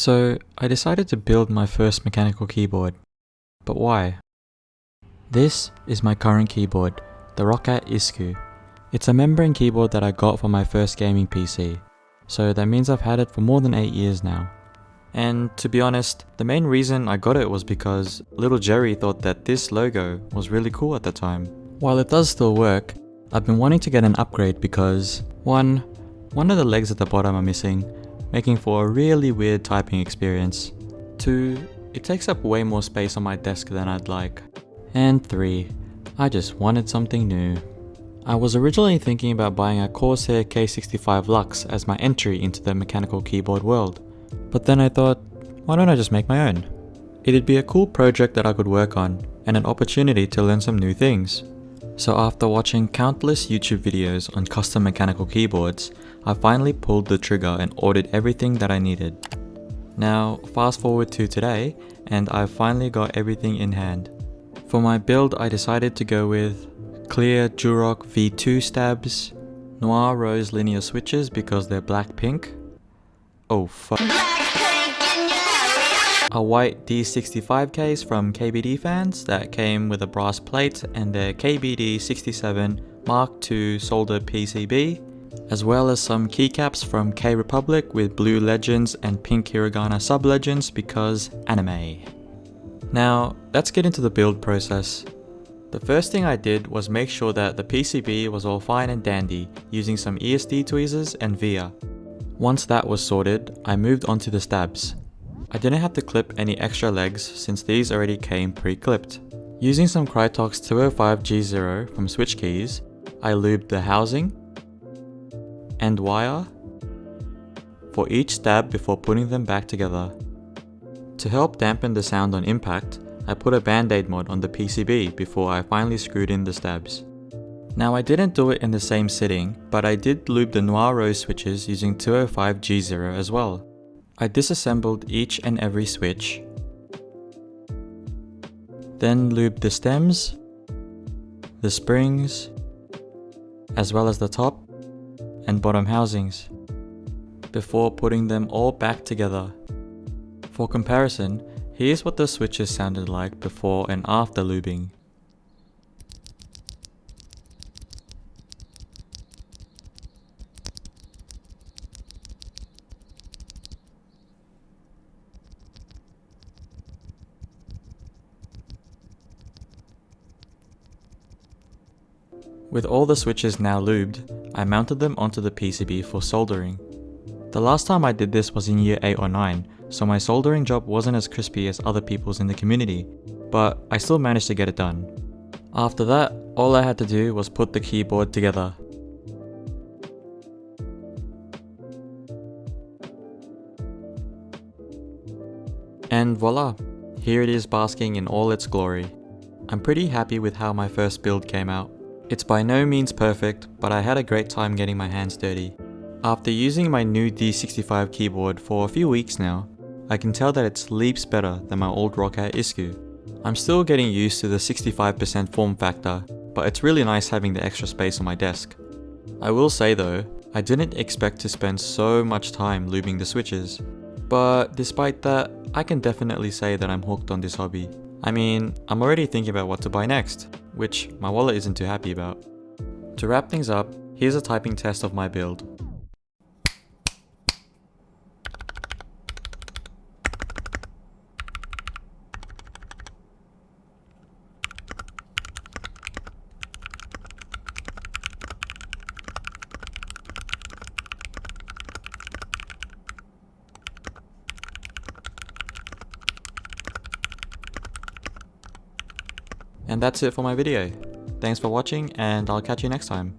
So I decided to build my first mechanical keyboard. But why? This is my current keyboard, the Durock Biscuit. It's a membrane keyboard that I got for my first gaming PC, so that means I've had it for more than 8 years now. And to be honest, the main reason I got it was because little Jerry thought that this logo was really cool at the time. While it does still work, I've been wanting to get an upgrade because one of the legs at the bottom are missing, making for a really weird typing experience. 2, it takes up way more space on my desk than I'd like. And 3, I just wanted something new. I was originally thinking about buying a Corsair K65 Lux as my entry into the mechanical keyboard world. But then I thought, why don't I just make my own? It'd be a cool project that I could work on, and an opportunity to learn some new things. So after watching countless YouTube videos on custom mechanical keyboards, I finally pulled the trigger and ordered everything that I needed. Now, fast forward to today, and I've finally got everything in hand. For my build, I decided to go with clear Durock V2 stabs, Noir rose linear switches because they're black-pink. Oh fuck. A white D65 case from KBDFans that came with a brass plate and their KBD67 Mark II solder PCB, as well as some keycaps from KRepublic with blue legends and pink hiragana sub-legends because anime. Now, let's get into the build process. The first thing I did was make sure that the PCB was all fine and dandy using some ESD tweezers and via. Once that was sorted, I moved on to the stabs. I didn't have to clip any extra legs since these already came pre-clipped. Using some Krytox 205G0 from Switch Keys, I lubed the housing and wire for each stab before putting them back together. To help dampen the sound on impact, I put a band-aid mod on the PCB before I finally screwed in the stabs. Now I didn't do it in the same sitting, but I did lube the Noir rose switches using 205G0 as well. I disassembled each and every switch, then lubed the stems, the springs, as well as the top and bottom housings, before putting them all back together. For comparison, here's what the switches sounded like before and after lubing. With all the switches now lubed, I mounted them onto the PCB for soldering. The last time I did this was in year 8 or 9, so my soldering job wasn't as crispy as other people's in the community, but I still managed to get it done. After that, all I had to do was put the keyboard together. And voila, here it is basking in all its glory. I'm pretty happy with how my first build came out. It's by no means perfect, but I had a great time getting my hands dirty. After using my new D65 keyboard for a few weeks now, I can tell that it leaps better than my old Durock Biscuit. I'm still getting used to the 65% form factor, but it's really nice having the extra space on my desk. I will say though, I didn't expect to spend so much time lubing the switches. But despite that, I can definitely say that I'm hooked on this hobby. I mean, I'm already thinking about what to buy next, which my wallet isn't too happy about. To wrap things up, here's a typing test of my build. And that's it for my video. Thanks for watching, and I'll catch you next time.